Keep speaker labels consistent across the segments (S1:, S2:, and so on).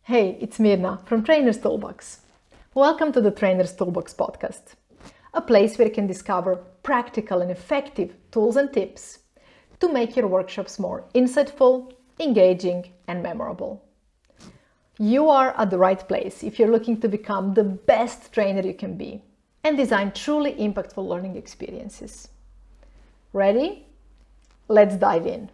S1: Hey, it's Mirna from Trainer's Toolbox. Welcome to the Trainer's Toolbox podcast, a place where you can discover practical and effective tools and tips to make your workshops more insightful, engaging, and memorable. You are at the right place if you're looking to become the best trainer you can be and design truly impactful learning experiences. Ready? Let's dive in.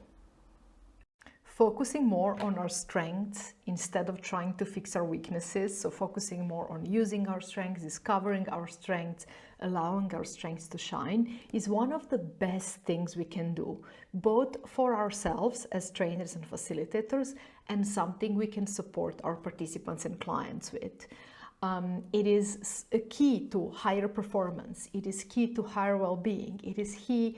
S1: Focusing more on our strengths instead of trying to fix our weaknesses. So focusing more on using our strengths, discovering our strengths, allowing our strengths to shine is one of the best things we can do, both for ourselves as trainers and facilitators, and something we can support our participants and clients with. It is a key to higher performance. It is key to higher well-being. It is key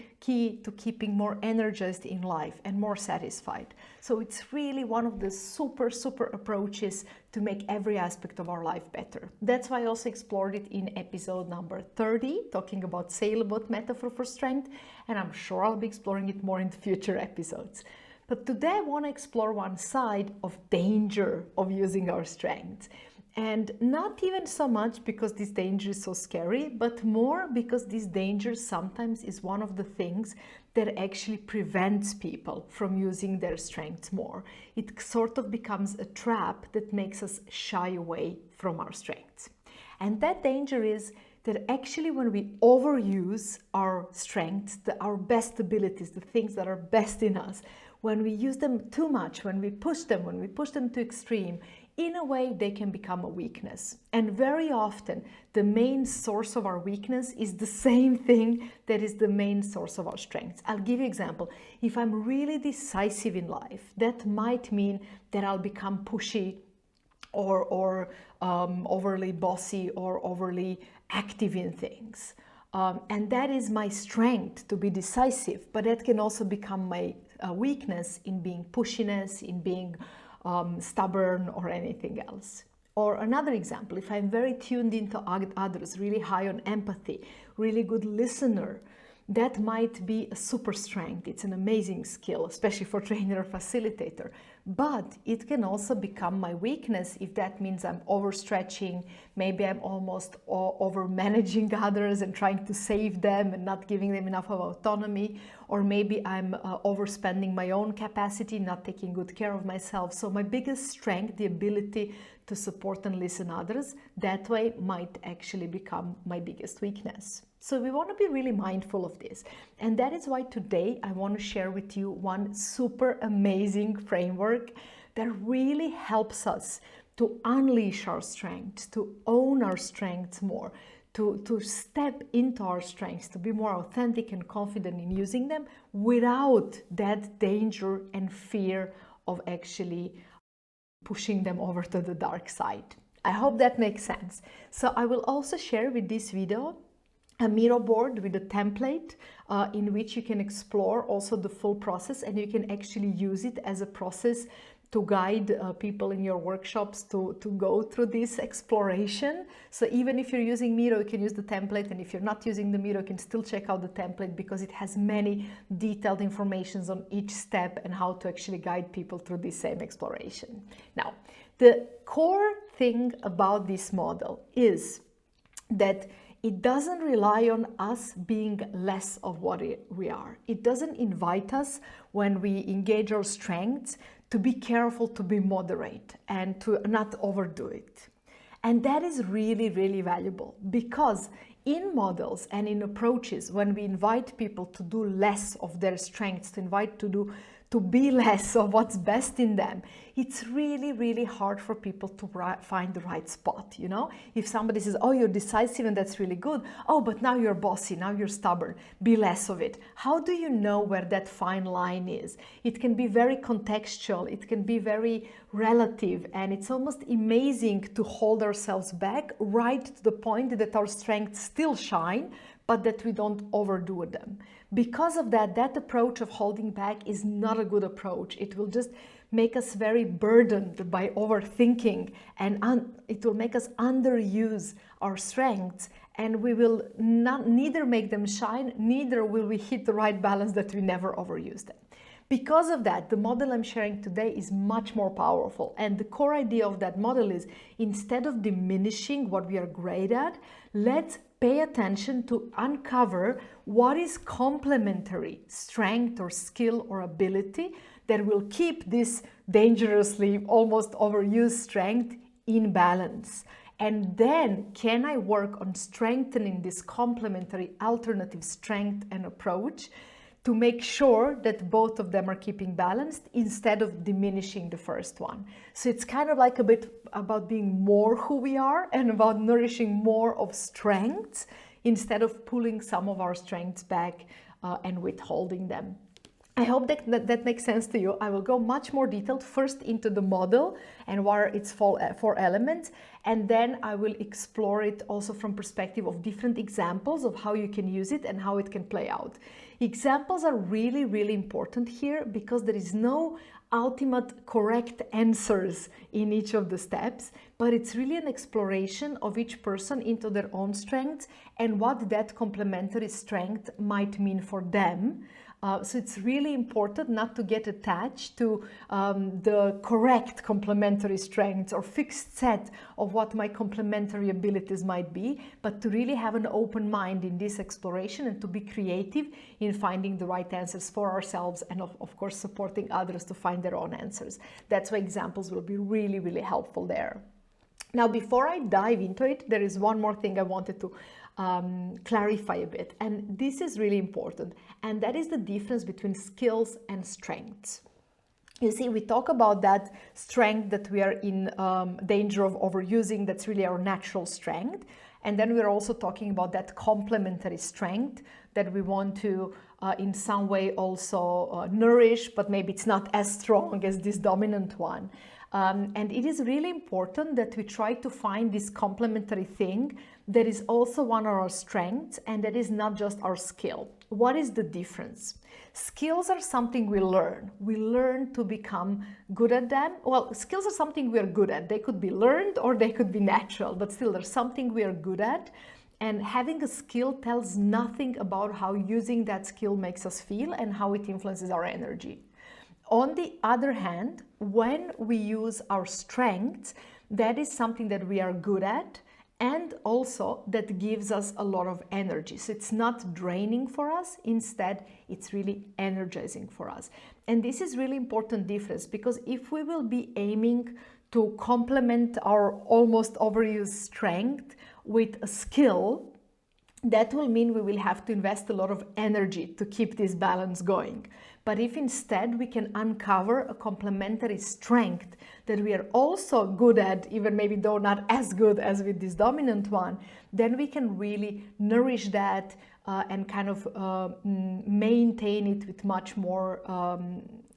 S1: to keeping more energized in life and more satisfied. So it's really one of the super approaches to make every aspect of our life better. That's why I also explored it in episode number 30, talking about sailboat metaphor for strength, and I'm sure I'll be exploring it more in future episodes. But today I want to explore one side of danger of using our strengths. And not even so much because this danger is so scary, but more because this danger sometimes is one of the things that actually prevents people from using their strengths more. It sort of becomes a trap that makes us shy away from our strengths. And that danger is that actually when we overuse our strengths, our best abilities, the things that are best in us, when we use them too much, when we push them to extreme, in a way they can become a weakness. And very often the main source of our weakness is the same thing that is the main source of our strengths. I'll give you an example. If I'm really decisive in life, that might mean that I'll become pushy or overly bossy or overly active in things. And that is my strength, to be decisive, but that can also become my weakness in being pushiness, in being stubborn or anything else. Or another example, if I'm very tuned into others, really high on empathy, really good listener, that might be a super strength. It's an amazing skill, especially for trainer or facilitator. But it can also become my weakness if that means I'm overstretching, maybe I'm almost over managing others and trying to save them and not giving them enough of autonomy, or maybe I'm overspending my own capacity, not taking good care of myself. So my biggest strength, the ability to support and listen others, that way might actually become my biggest weakness. So we want to be really mindful of this. And that is why today I want to share with you one super amazing framework that really helps us to unleash our strengths, to own our strengths more, to step into our strengths, to be more authentic and confident in using them without that danger and fear of actually pushing them over to the dark side. I hope that makes sense. So I will also share with this video a Miro board with a template in which you can explore also the full process, and you can actually use it as a process to guide people in your workshops to go through this exploration. So even if you're using Miro, you can use the template, and if you're not using the Miro, you can still check out the template because it has many detailed informations on each step and how to actually guide people through this same exploration. Now, the core thing about this model is that it doesn't rely on us being less of what we are. It doesn't invite us, when we engage our strengths, to be careful, to be moderate, and to not overdo it. And that is really, really valuable, because in models and in approaches, when we invite people to do less of their strengths, to be less of what's best in them, it's really, really hard for people to find the right spot, you know? If somebody says, oh, you're decisive and that's really good. Oh, but now you're bossy, now you're stubborn, be less of it. How do you know where that fine line is? It can be very contextual, it can be very relative, and it's almost amazing to hold ourselves back right to the point that our strengths still shine, but that we don't overdo them. Because of that, that approach of holding back is not a good approach. It will just make us very burdened by overthinking, and it will make us underuse our strengths, and we will neither make them shine, neither will we hit the right balance that we never overuse them. Because of that, the model I'm sharing today is much more powerful. And the core idea of that model is, instead of diminishing what we are great at, let's pay attention to uncover what is complementary strength or skill or ability that will keep this dangerously almost overused strength in balance. And then, can I work on strengthening this complementary alternative strength and approach to make sure that both of them are keeping balanced instead of diminishing the first one? So it's kind of like a bit about being more who we are and about nourishing more of strengths instead of pulling some of our strengths back and withholding them. I hope that makes sense to you. I will go much more detailed first into the model and what are its four elements, and then I will explore it also from perspective of different examples of how you can use it and how it can play out. Examples are really, really important here because there is no ultimate correct answers in each of the steps, but it's really an exploration of each person into their own strengths and what that complementary strength might mean for them. So it's really important not to get attached to the correct complementary strengths or fixed set of what my complementary abilities might be, but to really have an open mind in this exploration and to be creative in finding the right answers for ourselves and of course supporting others to find their own answers. That's why examples will be really, really helpful there. Now, before I dive into it, there is one more thing I wanted to clarify a bit, and this is really important, and that is the difference between skills and strengths. You see, we talk about that strength that we are in danger of overusing, that's really our natural strength, and then we're also talking about that complementary strength that we want to in some way also nourish, but maybe it's not as strong as this dominant one. And it is really important that we try to find this complementary thing that is also one of our strengths and that is not just our skill. What is the difference? Skills are something we learn. We learn to become good at them. Well, skills are something we are good at. They could be learned or they could be natural, but still there's something we are good at. And having a skill tells nothing about how using that skill makes us feel and how it influences our energy. On the other hand, when we use our strengths, that is something that we are good at and also that gives us a lot of energy. So it's not draining for us, instead it's really energizing for us. And this is really important difference, because if we will be aiming to complement our almost overused strength with a skill, that will mean we will have to invest a lot of energy to keep this balance going. But if instead we can uncover a complementary strength that we are also good at, even maybe though not as good as with this dominant one, then we can really nourish that and kind of maintain it with much more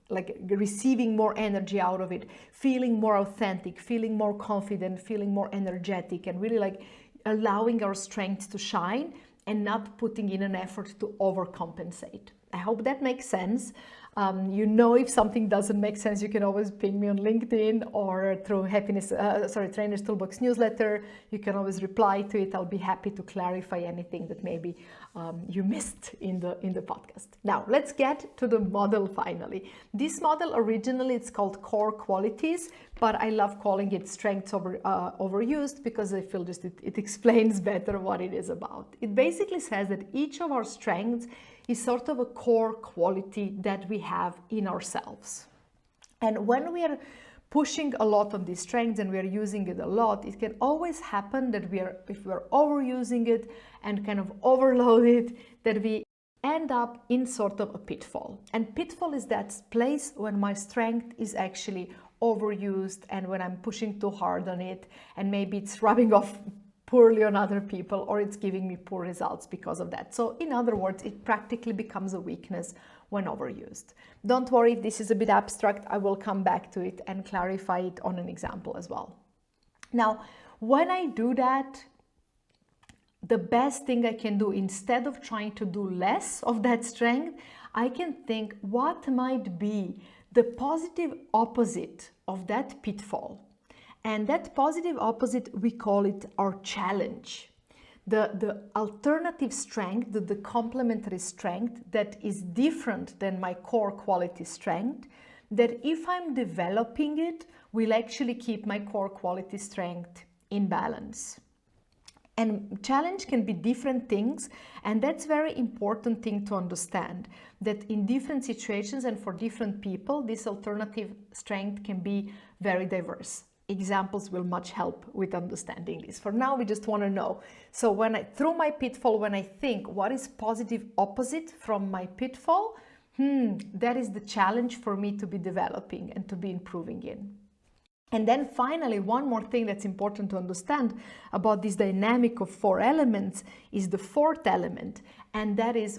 S1: like receiving more energy out of it, feeling more authentic, feeling more confident, feeling more energetic, and really like allowing our strengths to shine and not putting in an effort to overcompensate. I hope that makes sense. You know, if something doesn't make sense, you can always ping me on LinkedIn or through Trainer's Toolbox newsletter. You can always reply to it. I'll be happy to clarify anything that maybe you missed in the podcast. Now, let's get to the model finally. This model originally it's called Core Qualities, but I love calling it Strengths Overused because I feel just it explains better what it is about. It basically says that each of our strengths is sort of a core quality that we have in ourselves. And when we are pushing a lot on these strengths and we are using it a lot, it can always happen that if we are overusing it and kind of overload it, that we end up in sort of a pitfall. And pitfall is that place when my strength is actually overused and when I'm pushing too hard on it and maybe it's rubbing off poorly on other people or it's giving me poor results because of that. So in other words, it practically becomes a weakness when overused. Don't worry if this is a bit abstract, I will come back to it and clarify it on an example as well. Now, when I do that, the best thing I can do, instead of trying to do less of that strength, I can think what might be the positive opposite of that pitfall. And that positive opposite, we call it our challenge. the alternative strength, the complementary strength that is different than my core quality strength, that if I'm developing it, will actually keep my core quality strength in balance. And challenge can be different things, and that's very important thing to understand, that in different situations and for different people, this alternative strength can be very diverse. Examples will much help with understanding this. For now, we just want to know. So through my pitfall, when I think what is positive opposite from my pitfall, that is the challenge for me to be developing and to be improving in. And then finally, one more thing that's important to understand about this dynamic of 4 elements is the 4th element, and that is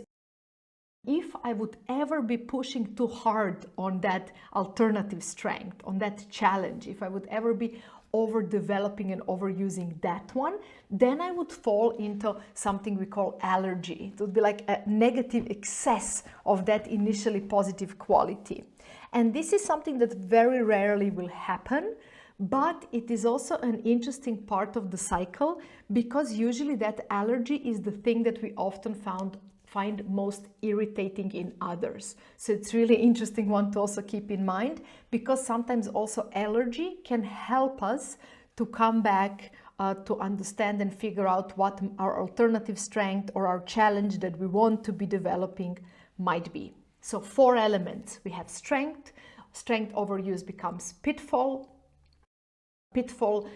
S1: if I would ever be pushing too hard on that alternative strength, on that challenge, if I would ever be overdeveloping and overusing that one, then I would fall into something we call allergy. It would be like a negative excess of that initially positive quality. And this is something that very rarely will happen, but it is also an interesting part of the cycle, because usually that allergy is the thing that we often find most irritating in others. So it's really interesting one to also keep in mind, because sometimes also allergy can help us to come back to understand and figure out what our alternative strength or our challenge that we want to be developing might be. So 4 elements. We have strength. Strength overuse becomes pitfall. Pitfall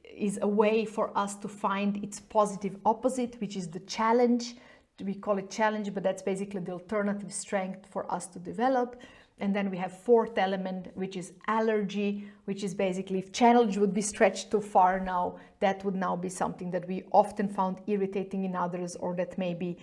S1: is a way for us to find its positive opposite, which is the challenge. We call it challenge, but that's basically the alternative strength for us to develop. And then we have 4th element, which is allergy, which is basically if challenge would be stretched too far now, that would now be something that we often found irritating in others, or that maybe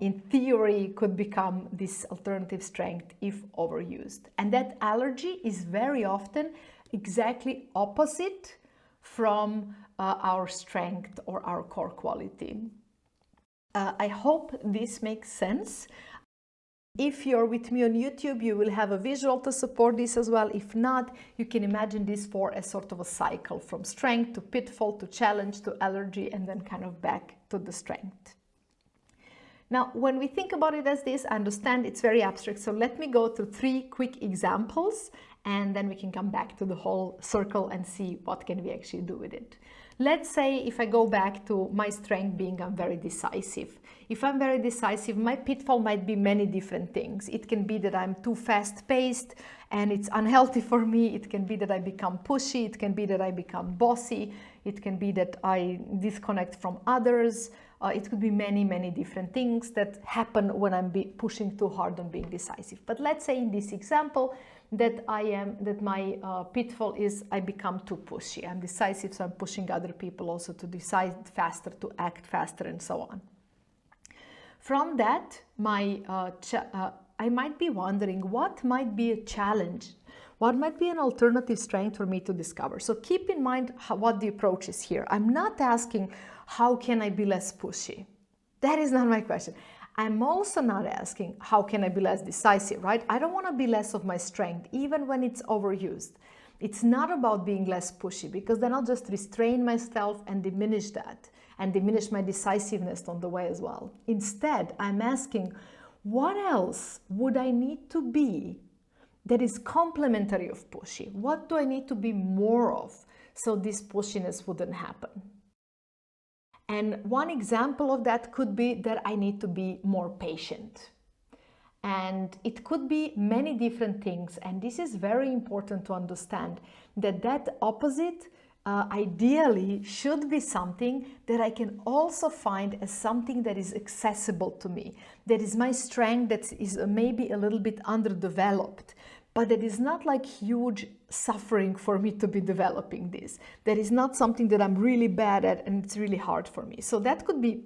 S1: in theory could become this alternative strength if overused. And that allergy is very often exactly opposite from our strength or our core quality. I hope this makes sense. If you're with me on YouTube, you will have a visual to support this as well. If not, you can imagine this for a sort of a cycle from strength to pitfall to challenge to allergy, and then kind of back to the strength. Now, when we think about it as this, I understand it's very abstract. So let me go through 3 quick examples, and then we can come back to the whole circle and see what can we actually do with it. Let's say if I go back to my strength being I'm very decisive. If I'm very decisive, my pitfall might be many different things. It can be that I'm too fast-paced and it's unhealthy for me. It can be that I become pushy. It can be that I become bossy. It can be that I disconnect from others. It could be many, many different things that happen when I'm pushing too hard on being decisive. But let's say in this example that my pitfall is I become too pushy. I'm decisive, so I'm pushing other people also to decide faster, to act faster, and so on. From that, I might be wondering what might be a challenge. What might be an alternative strength for me to discover? So keep in mind what the approach is here. I'm not asking, how can I be less pushy? That is not my question. I'm also not asking, how can I be less decisive, right? I don't want to be less of my strength, even when it's overused. It's not about being less pushy, because then I'll just restrain myself and diminish that, and diminish my decisiveness on the way as well. Instead, I'm asking, what else would I need to be that is complementary of pushy? What do I need to be more of so this pushiness wouldn't happen? And one example of that could be that I need to be more patient. And it could be many different things. And this is very important to understand, that opposite ideally should be something that I can also find as something that is accessible to me. That is my strength, that is maybe a little bit underdeveloped, but that is not like huge suffering for me to be developing this. That is not something that I'm really bad at and it's really hard for me. So that could be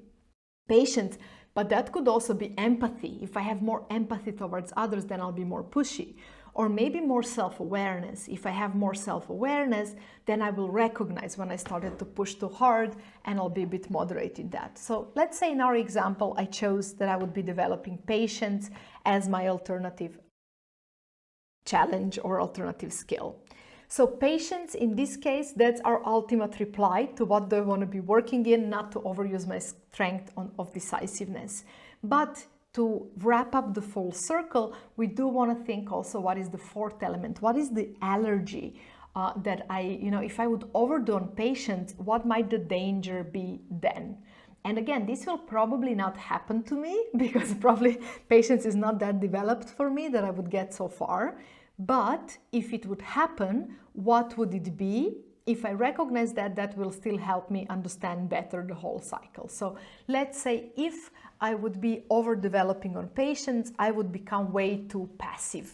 S1: patience, but that could also be empathy. If I have more empathy towards others, then I'll be more pushy. Or maybe more self-awareness. If I have more self-awareness, then I will recognize when I started to push too hard, and I'll be a bit moderate in that. So let's say in our example, I chose that I would be developing patience as my alternative challenge or alternative skill. So patience, in this case, that's our ultimate reply to what do I want to be working in, not to overuse my strength of decisiveness. But to wrap up the full circle, we do want to think also what is the fourth element, what is the allergy that if I would overdo on patience, what might the danger be then? And again, this will probably not happen to me because probably patience is not that developed for me that I would get so far. But if it would happen, what would it be? If I recognize that, that will still help me understand better the whole cycle. So let's say if I would be overdeveloping on patience, I would become way too passive.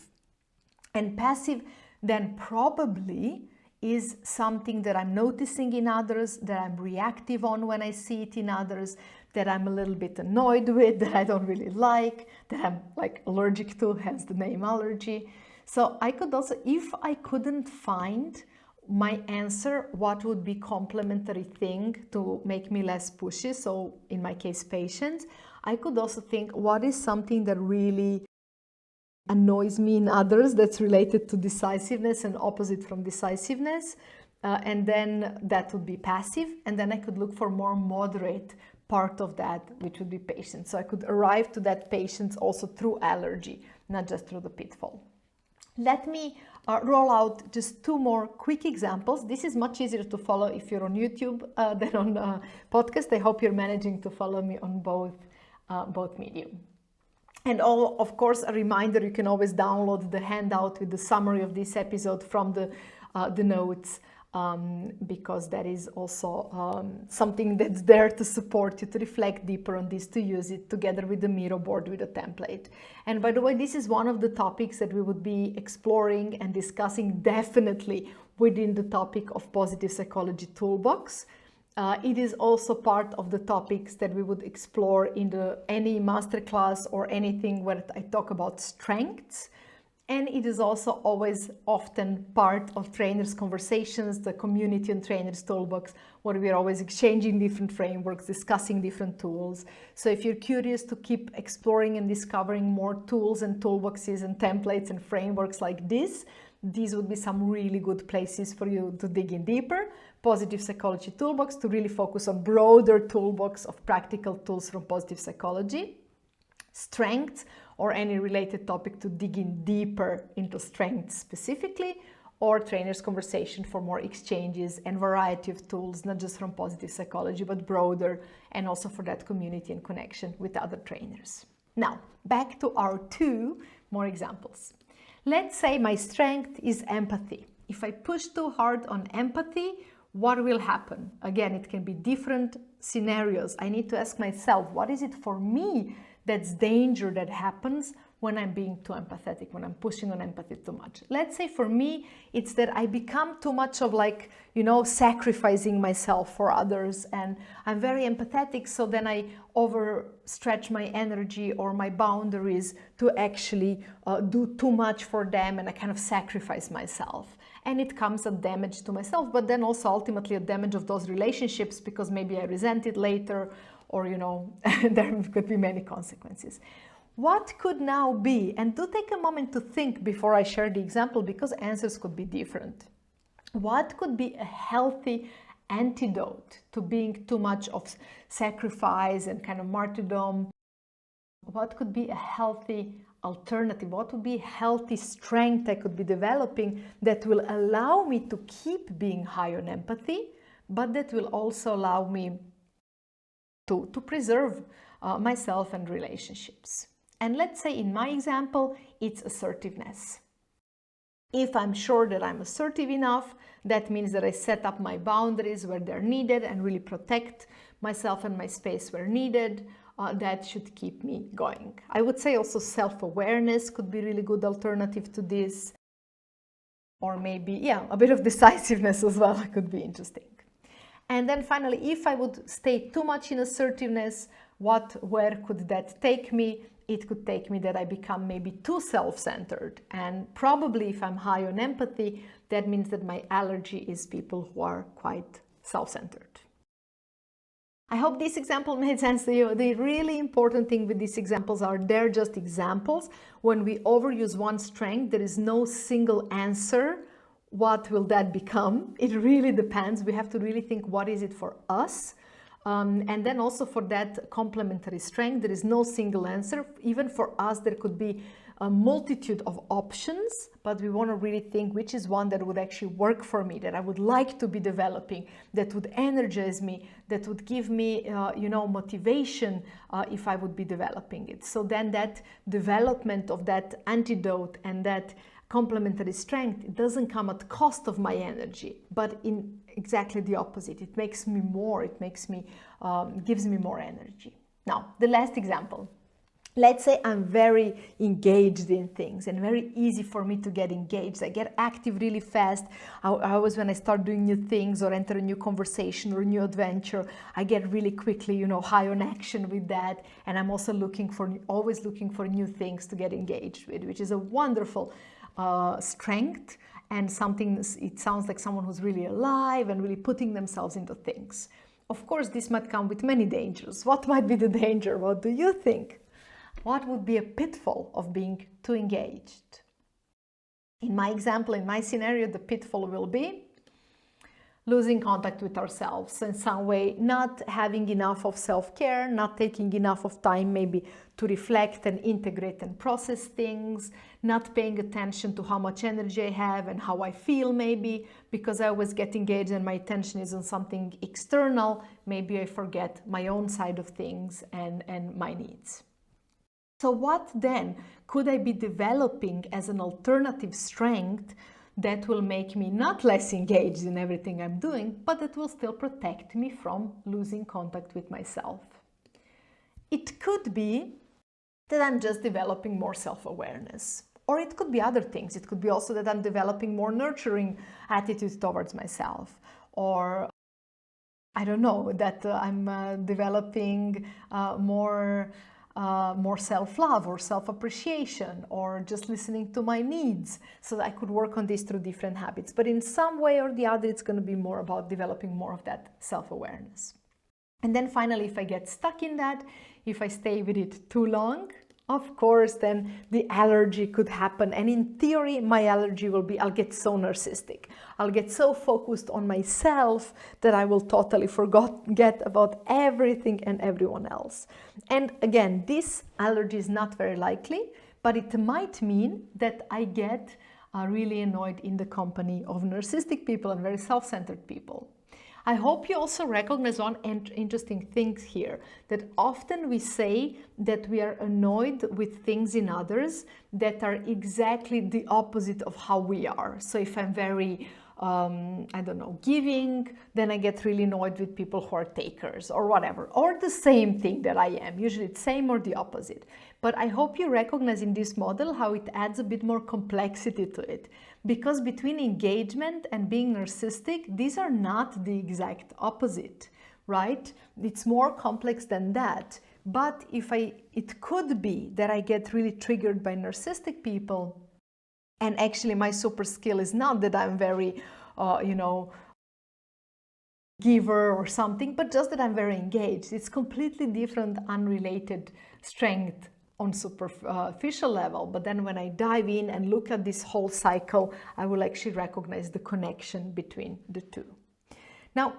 S1: And passive then probably is something that I'm noticing in others, that I'm reactive on when I see it in others, that I'm a little bit annoyed with, that I don't really like, that I'm like allergic to, hence the name allergy. So I could also, if I couldn't find my answer, what would be complementary thing to make me less pushy, so in my case patience, I could also think what is something that really annoys me in others that's related to decisiveness and opposite from decisiveness, and then that would be passive, and then I could look for more moderate part of that, which would be patience. So I could arrive to that patience also through allergy, not just through the pitfall. Let me roll out just two more quick examples. This is much easier to follow if you're on YouTube than on podcast. I hope you're managing to follow me on both medium. And of course, a reminder, you can always download the handout with the summary of this episode from the notes, because that is also something that's there to support you, to reflect deeper on this, to use it together with the Miro board with a template. And by the way, this is one of the topics that we would be exploring and discussing definitely within the topic of Positive Psychology Toolbox. It is also part of the topics that we would explore in any masterclass or anything where I talk about strengths. And it is also always often part of trainers' conversations, the community and trainers' toolbox, where we are always exchanging different frameworks, discussing different tools. So if you're curious to keep exploring and discovering more tools and toolboxes and templates and frameworks like this, these would be some really good places for you to dig in deeper. Positive Psychology Toolbox to really focus on broader toolbox of practical tools from positive psychology. Strengths or any related topic to dig in deeper into strengths specifically, or trainers' conversation for more exchanges and variety of tools, not just from positive psychology, but broader, and also for that community and connection with other trainers. Now, back to our two more examples. Let's say my strength is empathy. If I push too hard on empathy, what will happen? Again, it can be different scenarios. I need to ask myself, what is it for me that's danger that happens when I'm being too empathetic, when I'm pushing on empathy too much? Let's say for me, it's that I become too much of sacrificing myself for others, and I'm very empathetic, so then I overstretch my energy or my boundaries to actually do too much for them, and I kind of sacrifice myself. And it comes at damage to myself, but then also ultimately a damage of those relationships, because maybe I resent it later, or there could be many consequences. What could now be, and do take a moment to think before I share the example, because answers could be different. What could be a healthy antidote to being too much of sacrifice and kind of martyrdom? What could be a healthy alternative? What would be healthy strength I could be developing that will allow me to keep being high on empathy, but that will also allow me to preserve myself and relationships? And let's say in my example, it's assertiveness. If I'm sure that I'm assertive enough, that means that I set up my boundaries where they're needed and really protect myself and my space where needed. That should keep me going. I would say also self-awareness could be a really good alternative to this. Or maybe, a bit of decisiveness as well could be interesting. And then finally, if I would stay too much in assertiveness, where could that take me? It could take me that I become maybe too self-centered. And probably if I'm high on empathy, that means that my allergy is people who are quite self-centered. I hope this example made sense to you. The really important thing with these examples are they're just examples. When we overuse one strength, there is no single answer what will that become? It really depends. We have to really think, what is it for us? And then also for that complementary strength, there is no single answer. Even for us, there could be a multitude of options, but we want to really think which is one that would actually work for me, that I would like to be developing, that would energize me, that would give me, motivation if I would be developing it. So then that development of that antidote and that complementary strength, it doesn't come at cost of my energy, but in exactly the opposite. It makes me more, gives me more energy. Now, the last example. Let's say I'm very engaged in things and very easy for me to get engaged. I get active really fast. I always, when I start doing new things or enter a new conversation or a new adventure, I get really quickly, high on action with that. And I'm also always looking for new things to get engaged with, which is a wonderful strength and something. It sounds like someone who's really alive and really putting themselves into things. Of course, this might come with many dangers. What might be the danger? What do you think? What would be a pitfall of being too engaged? In my example, in my scenario, the pitfall will be losing contact with ourselves in some way, not having enough of self-care, not taking enough of time maybe to reflect and integrate and process things, not paying attention to how much energy I have and how I feel maybe, because I always get engaged and my attention is on something external, maybe I forget my own side of things and my needs. So what then could I be developing as an alternative strength that will make me not less engaged in everything I'm doing, but that will still protect me from losing contact with myself? It could be that I'm just developing more self-awareness. Or it could be other things. It could be also that I'm developing more nurturing attitudes towards myself. Or I don't know, that I'm developing more self-love or self-appreciation, or just listening to my needs, so that I could work on this through different habits. But in some way or the other, it's going to be more about developing more of that self-awareness. And then finally, if I get stuck in that, if I stay with it too long, of course, then the allergy could happen. And in theory, my allergy will be, I'll get so narcissistic. I'll get so focused on myself that I will totally forget about everything and everyone else. And again, this allergy is not very likely, but it might mean that I get really annoyed in the company of narcissistic people and very self-centered people. I hope you also recognize one interesting thing here, that often we say that we are annoyed with things in others that are exactly the opposite of how we are. So if I'm very, giving, then I get really annoyed with people who are takers or whatever, or the same thing that I am. Usually it's same or the opposite. But I hope you recognize in this model how it adds a bit more complexity to it. Because between engagement and being narcissistic, these are not the exact opposite, right? It's more complex than that. But it could be that I get really triggered by narcissistic people, and actually my super skill is not that I'm very, giver or something, but just that I'm very engaged. It's completely different, unrelated strength on superficial level. But then when I dive in and look at this whole cycle, I will actually recognize the connection between the two. Now,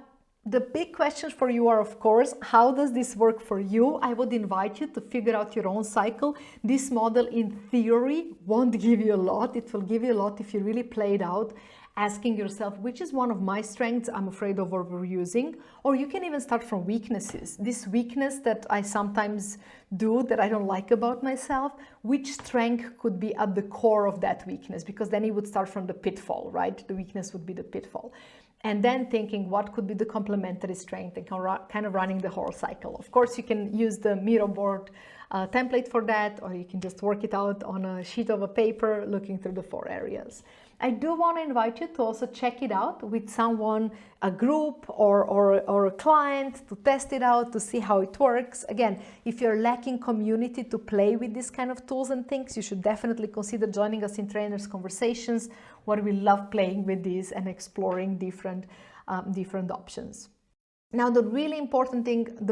S1: the big questions for you are, of course, how does this work for you? I would invite you to figure out your own cycle. This model in theory won't give you a lot. It will give you a lot if you really play it out, asking yourself, which is one of my strengths I'm afraid of overusing? Or you can even start from weaknesses. This weakness that I sometimes do that I don't like about myself, which strength could be at the core of that weakness? Because then you would start from the pitfall, right? The weakness would be the pitfall. And then thinking what could be the complementary strength and kind of running the whole cycle. Of course, you can use the Miro board template for that, or you can just work it out on a sheet of a paper looking through the 4 areas. I do want to invite you to also check it out with someone, a group or a client, to test it out, to see how it works. Again, if you're lacking community to play with these kind of tools and things, you should definitely consider joining us in Trainers Conversations, where we love playing with these and exploring different options. Now, the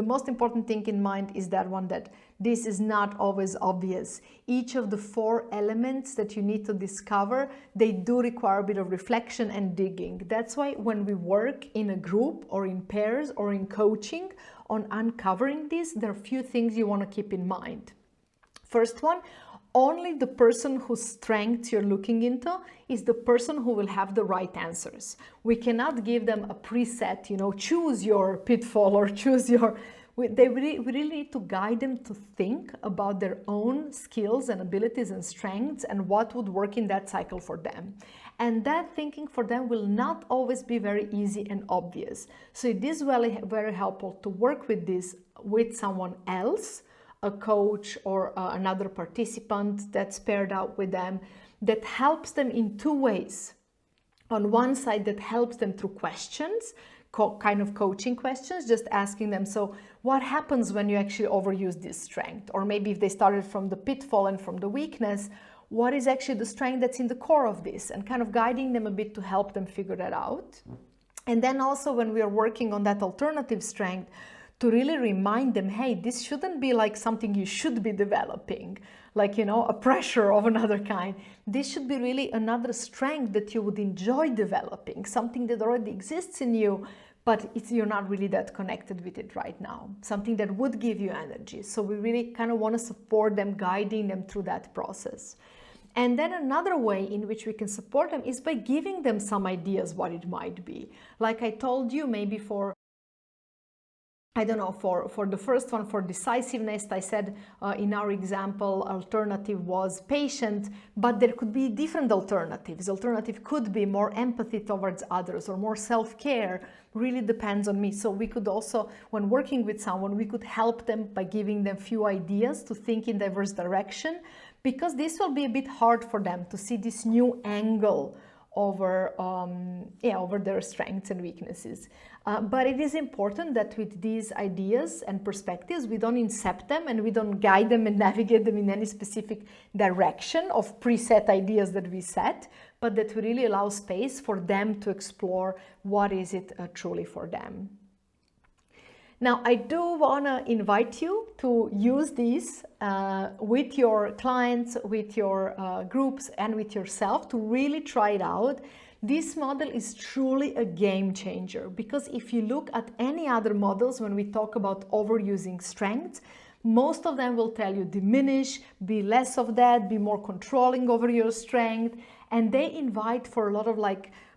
S1: most important thing in mind is that one, that this is not always obvious. Each of the 4 elements that you need to discover, they do require a bit of reflection and digging. That's why when we work in a group or in pairs or in coaching on uncovering this, there are a few things you want to keep in mind. First one, only the person whose strengths you're looking into is the person who will have the right answers. We cannot give them a preset, choose your pitfall or choose your... We really need to guide them to think about their own skills and abilities and strengths and what would work in that cycle for them. And that thinking for them will not always be very easy and obvious. So it is very, very helpful to work with this with someone else, a coach or another participant that's paired up with them, that helps them in 2 ways. On one side, that helps them through questions, kind of coaching questions, just asking them, so what happens when you actually overuse this strength? Or maybe if they started from the pitfall and from the weakness, what is actually the strength that's in the core of this? And kind of guiding them a bit to help them figure that out. And then also when we are working on that alternative strength, to really remind them, hey, this shouldn't be like something you should be developing, like, a pressure of another kind. This should be really another strength that you would enjoy developing, something that already exists in you, but you're not really that connected with it right now, something that would give you energy. So we really kind of want to support them, guiding them through that process. And then another way in which we can support them is by giving them some ideas what it might be. Like I told you, maybe for the first one, for decisiveness, I said in our example, alternative was patient, but there could be different alternatives. Alternative could be more empathy towards others or more self-care, really depends on me. So we could also, when working with someone, we could help them by giving them few ideas to think in diverse direction, because this will be a bit hard for them to see this new angle over their strengths and weaknesses. But it is important that with these ideas and perspectives, we don't incept them and we don't guide them and navigate them in any specific direction of preset ideas that we set, but that we really allow space for them to explore what is it truly for them. Now, I do want to invite you to use these with your clients, with your groups, and with yourself to really try it out. This model is truly a game changer, because if you look at any other models when we talk about overusing strengths, most of them will tell you diminish, be less of that, be more controlling over your strength, and they invite for a lot of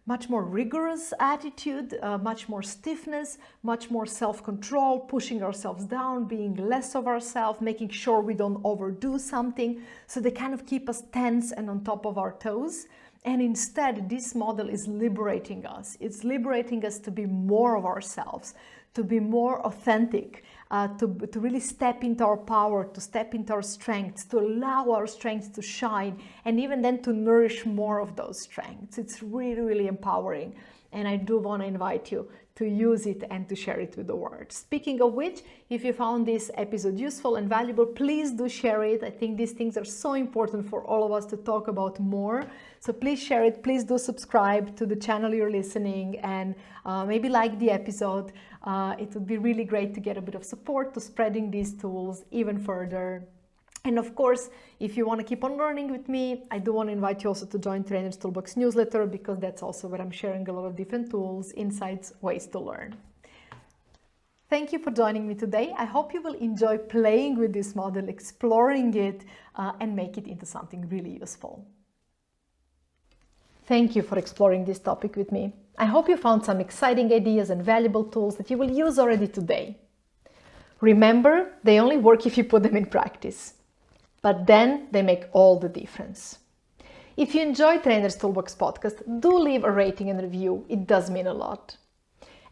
S1: much more rigorous attitude, much more stiffness, much more self-control, pushing ourselves down, being less of ourselves, making sure we don't overdo something. So they kind of keep us tense and on top of our toes. And instead, this model is liberating us. It's liberating us to be more of ourselves, to be more authentic, to really step into our power, to step into our strengths, to allow our strengths to shine, and even then to nourish more of those strengths. It's really, really empowering. And I do want to invite you to use it and to share it with the world. Speaking of which, if you found this episode useful and valuable, please do share it. I think these things are so important for all of us to talk about more. So please share it. Please do subscribe to the channel you're listening, and maybe like the episode. It would be really great to get a bit of support to spreading these tools even further. And of course, if you want to keep on learning with me, I do want to invite you also to join Trainer's Toolbox newsletter, because that's also where I'm sharing a lot of different tools, insights, ways to learn. Thank you for joining me today. I hope you will enjoy playing with this model, exploring it, and make it into something really useful. Thank you for exploring this topic with me. I hope you found some exciting ideas and valuable tools that you will use already today. Remember, they only work if you put them in practice. But then they make all the difference. If you enjoy Trainer's Toolbox podcast, do leave a rating and review. It does mean a lot.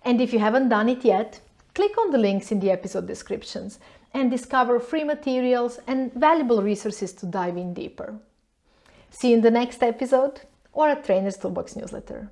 S1: And if you haven't done it yet, click on the links in the episode descriptions and discover free materials and valuable resources to dive in deeper. See you in the next episode or at Trainer's Toolbox newsletter.